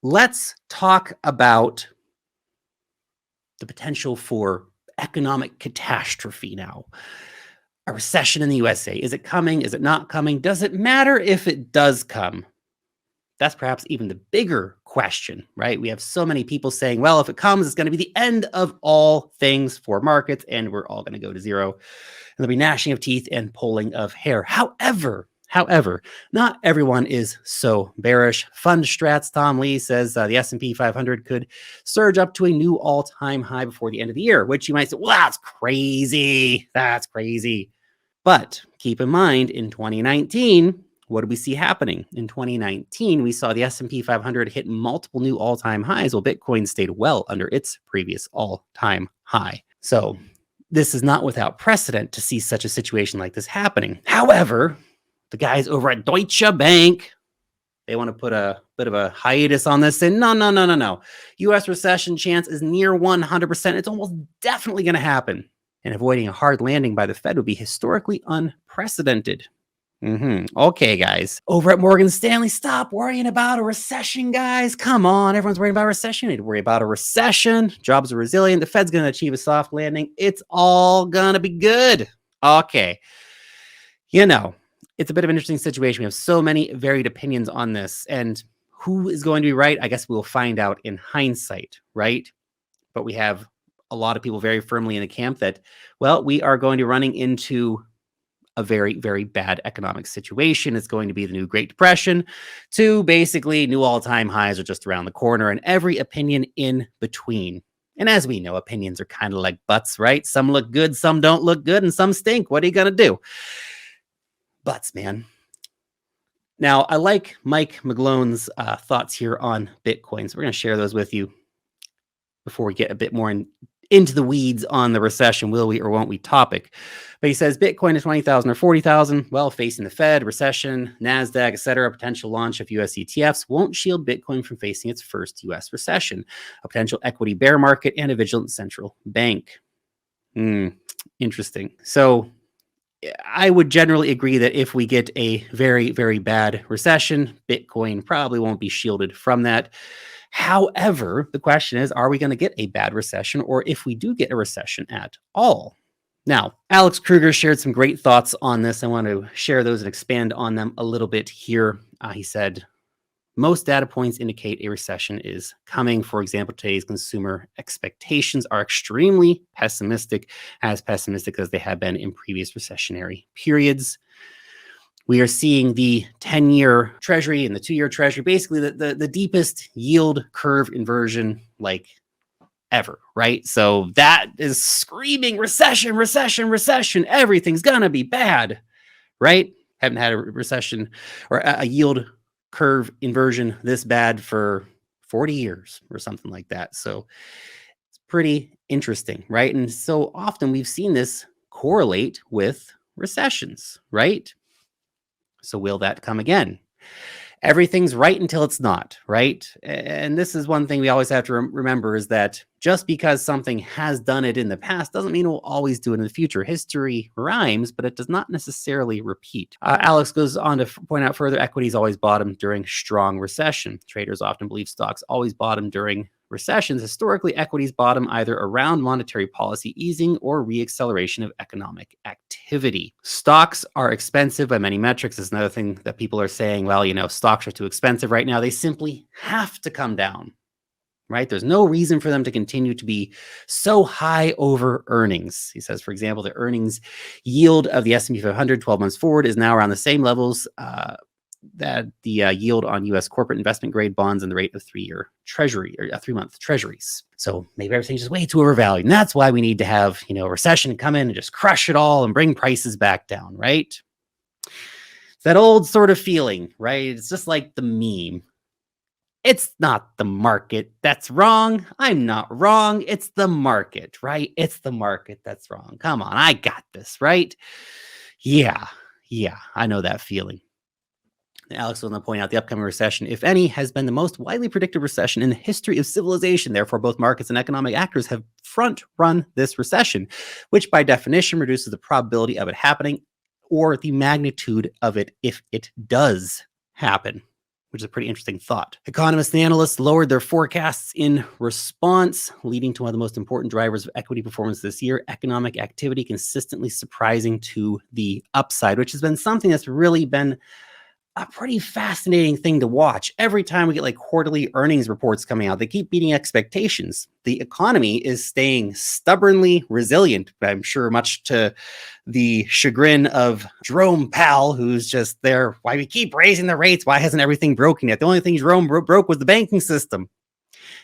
Let's talk about the potential for economic catastrophe now. A recession in the USA. Is it coming? Is it not coming? Does it matter if it does come? That's perhaps even the bigger question, right? We have so many people saying, well, if it comes, it's going to be the end of all things for markets and we're all going to go to zero. And there'll be gnashing of teeth and pulling of hair. However, not everyone is so bearish. Fund Strats Tom Lee says the S&P 500 could surge up to a new all-time high before the end of the year, which you might say, well, that's crazy. That's crazy. But keep in mind, in 2019, what did we see happening? In 2019, we saw the S&P 500 hit multiple new all-time highs, while Bitcoin stayed well under its previous all-time high. So this is not without precedent to see such a situation like this happening. However, the guys over at Deutsche Bank, they want to put a bit of a hiatus on this and no. U.S. recession chance is near 100%. It's almost definitely going to happen. And avoiding a hard landing by the Fed would be historically unprecedented. Okay, guys. Over at Morgan Stanley, stop worrying about a recession, guys. Come on. Everyone's worrying about a recession. You need to worry about a recession. Jobs are resilient. The Fed's going to achieve a soft landing. It's all going to be good. Okay. You know, it's a bit of an interesting situation. We have so many varied opinions on this. And who is going to be right? I guess we'll find out in hindsight, right? But we have a lot of people very firmly in the camp that, well, we are going to be running into a very, very bad economic situation. It's going to be the new Great Depression to basically new all-time highs are just around the corner and every opinion in between. And as we know, opinions are kind of like butts, right? Some look good, some don't look good, and some stink. What are you going to do? Butts, man. Now, I like Mike McGlone's thoughts here on Bitcoin. So we're going to share those with you before we get a bit more into the weeds on the recession, will we or won't we topic. But he says Bitcoin is 20,000 or 40,000. Well, facing the Fed, recession, NASDAQ, etc., potential launch of US ETFs won't shield Bitcoin from facing its first US recession, a potential equity bear market, and a vigilant central bank. Interesting. So I would generally agree that if we get a very, very bad recession, Bitcoin probably won't be shielded from that. However, the question is, are we going to get a bad recession, or if we do get a recession at all? Now, Alex Kruger shared some great thoughts on this. I want to share those and expand on them a little bit here. He said, most data points indicate a recession is coming. For example, today's consumer expectations are extremely pessimistic as they have been in previous recessionary periods. We are seeing the 10-year treasury and the 2-year treasury, basically the deepest yield curve inversion like ever, right? So that is screaming recession. Everything's going to be bad, right? Haven't had a recession or a yield curve inversion this bad for 40 years or something like that. So it's pretty interesting, right? And so often we've seen this correlate with recessions, right? So will that come again? Everything's right until it's not, right? And this is one thing we always have to remember is that just because something has done it in the past doesn't mean it will always do it in the future. History rhymes, but it does not necessarily repeat. Alex goes on to point out further, equities always bottom during strong recession. Traders often believe stocks always bottom during recessions. Historically, equities bottom either around monetary policy easing or reacceleration of economic activity. Stocks are expensive by many metrics. Is another thing that people are saying, well, stocks are too expensive right now. They simply have to come down, right? There's no reason for them to continue to be so high over earnings. He says, for example, the earnings yield of the S&P 500 12 months forward is now around the same levels that the yield on U.S. corporate investment grade bonds and the rate of 3-year treasury or 3-month treasuries. So maybe everything's just way too overvalued. And that's why we need to have, a recession come in and just crush it all and bring prices back down, right? It's that old sort of feeling, right? It's just like the meme. It's not the market that's wrong. I'm not wrong. It's the market, right? It's the market that's wrong. Come on, I got this, right? Yeah, I know that feeling. Alex will now point out the upcoming recession, if any, has been the most widely predicted recession in the history of civilization. Therefore, both markets and economic actors have front-run this recession, which by definition reduces the probability of it happening or the magnitude of it if it does happen. which is a pretty interesting thought. Economists and analysts lowered their forecasts in response, leading to one of the most important drivers of equity performance this year, economic activity consistently surprising to the upside, which has been something that's really been a pretty fascinating thing to watch. Every time we get like quarterly earnings reports coming out, they keep beating expectations. The economy is staying stubbornly resilient, I'm sure much to the chagrin of Jerome Powell, who's just there. Why we keep raising the rates? Why hasn't everything broken yet? The only thing Jerome broke was the banking system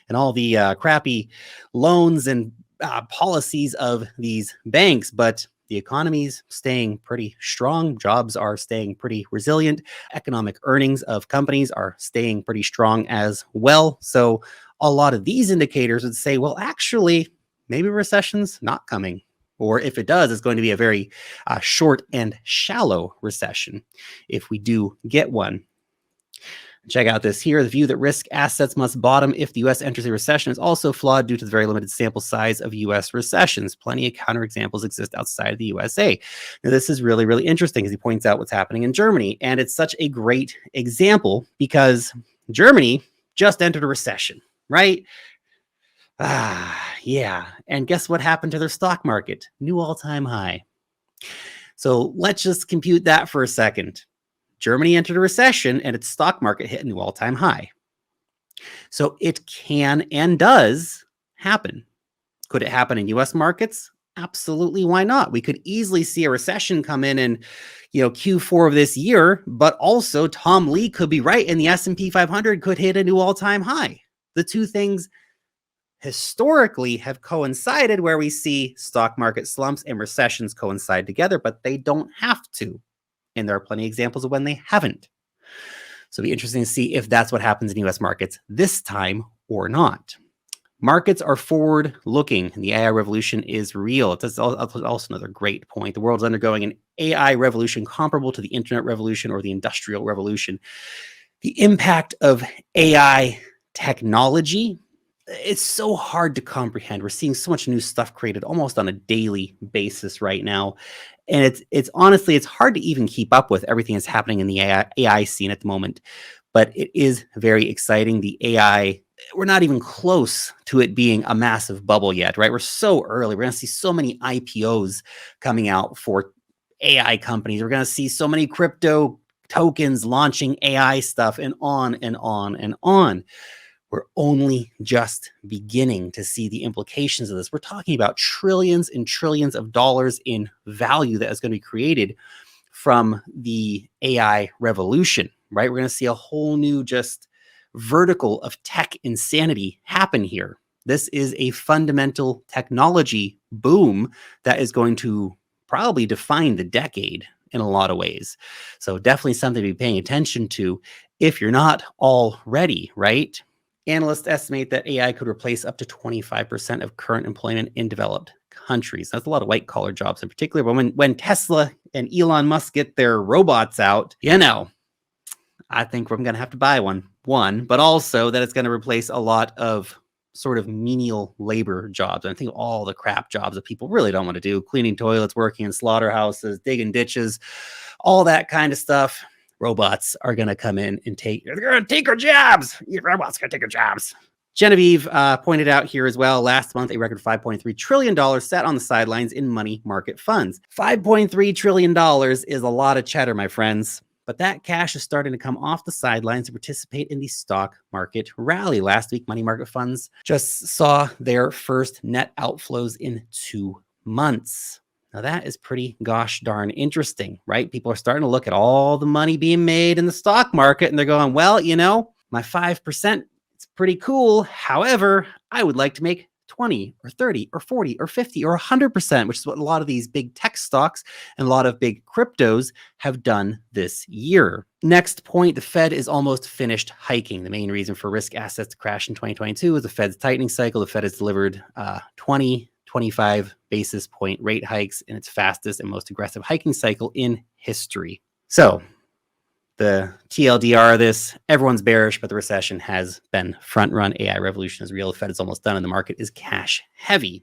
and all the crappy loans and policies of these banks. But the economy's staying pretty strong. Jobs are staying pretty resilient. Economic earnings of companies are staying pretty strong as well. So a lot of these indicators would say, well, actually, maybe recession's not coming. Or if it does, it's going to be a very short and shallow recession if we do get one. Check out this here. The view that risk assets must bottom if the U.S. enters a recession is also flawed due to the very limited sample size of U.S. recessions. Plenty of counterexamples exist outside of the USA. Now, this is really, really interesting as he points out what's happening in Germany. And it's such a great example because Germany just entered a recession, right? Yeah. And guess what happened to their stock market? New all-time high. So let's just compute that for a second. Germany entered a recession and its stock market hit a new all-time high. So it can and does happen. Could it happen in US markets? Absolutely. Why not? We could easily see a recession come in Q4 of this year, but also Tom Lee could be right and the S&P 500 could hit a new all-time high. The two things historically have coincided where we see stock market slumps and recessions coincide together, but they don't have to. And there are plenty of examples of when they haven't. So it'll be interesting to see if that's what happens in US markets this time or not. Markets are forward looking and the AI revolution is real. That's also another great point. The world is undergoing an AI revolution comparable to the internet revolution or the industrial revolution. The impact of AI technology, it's so hard to comprehend. We're seeing so much new stuff created almost on a daily basis right now. And it's honestly, it's hard to even keep up with everything that's happening in the AI scene at the moment. But it is very exciting. The AI, we're not even close to it being a massive bubble yet, right? We're so early. We're going to see so many IPOs coming out for AI companies. We're going to see so many crypto tokens launching AI stuff and on and on and on. We're only just beginning to see the implications of this. We're talking about trillions and trillions of dollars in value that is going to be created from the AI revolution, right? We're going to see a whole new just vertical of tech insanity happen here. This is a fundamental technology boom that is going to probably define the decade in a lot of ways. So definitely something to be paying attention to if you're not already, right? Analysts estimate that AI could replace up to 25% of current employment in developed countries. That's a lot of white-collar jobs in particular. But when Tesla and Elon Musk get their robots out, I think we're going to have to buy one, but also that it's going to replace a lot of sort of menial labor jobs. And I think all the crap jobs that people really don't want to do, cleaning toilets, working in slaughterhouses, digging ditches, all that kind of stuff. Robots are going to come in and they're going to take our jobs. Your robots are going to take our jobs. Genevieve pointed out here as well, last month, a record $5.3 trillion sat on the sidelines in money market funds. $5.3 trillion is a lot of cheddar, my friends. But that cash is starting to come off the sidelines to participate in the stock market rally. Last week, money market funds just saw their first net outflows in 2 months. Now that is pretty gosh darn interesting, right? People are starting to look at all the money being made in the stock market and they're going, well, my 5%, it's pretty cool. However, I would like to make 20 or 30 or 40 or 50 or 100%, which is what a lot of these big tech stocks and a lot of big cryptos have done this year. Next point, the Fed is almost finished hiking. The main reason for risk assets to crash in 2022 is the Fed's tightening cycle. The Fed has delivered 25 basis point rate hikes in its fastest and most aggressive hiking cycle in history. So the TLDR of this, everyone's bearish, but the recession has been front run. AI revolution is real. The Fed is almost done and the market is cash heavy,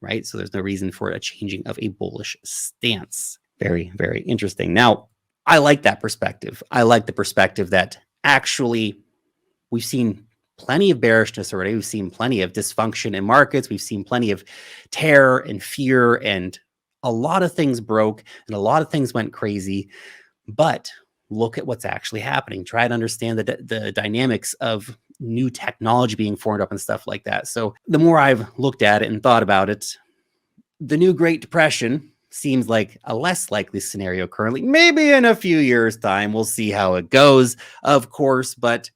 right? So there's no reason for a changing of a bullish stance. Very, very interesting. Now, I like that perspective. I like the perspective that actually, we've seen plenty of bearishness already. We've seen plenty of dysfunction in markets. We've seen plenty of terror and fear, and a lot of things broke and a lot of things went crazy. But look at what's actually happening. Try to understand the dynamics of new technology being formed up and stuff like that. So the more I've looked at it and thought about it, the new Great Depression seems like a less likely scenario currently. Maybe in a few years' time, we'll see how it goes, of course, but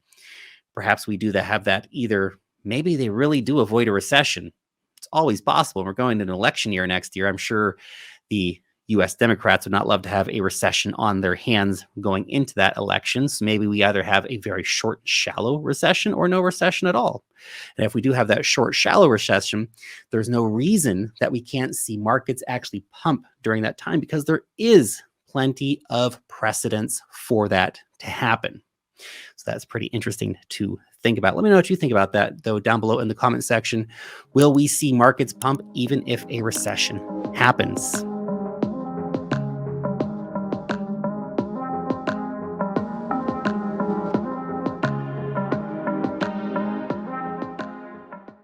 perhaps we do have that either. Maybe they really do avoid a recession. It's always possible. We're going to an election year next year. I'm sure the US Democrats would not love to have a recession on their hands going into that election. So maybe we either have a very short, shallow recession or no recession at all. And if we do have that short, shallow recession, there's no reason that we can't see markets actually pump during that time, because there is plenty of precedence for that to happen. So that's pretty interesting to think about. Let me know what you think about that, though, down below in the comment section. Will we see markets pump even if a recession happens?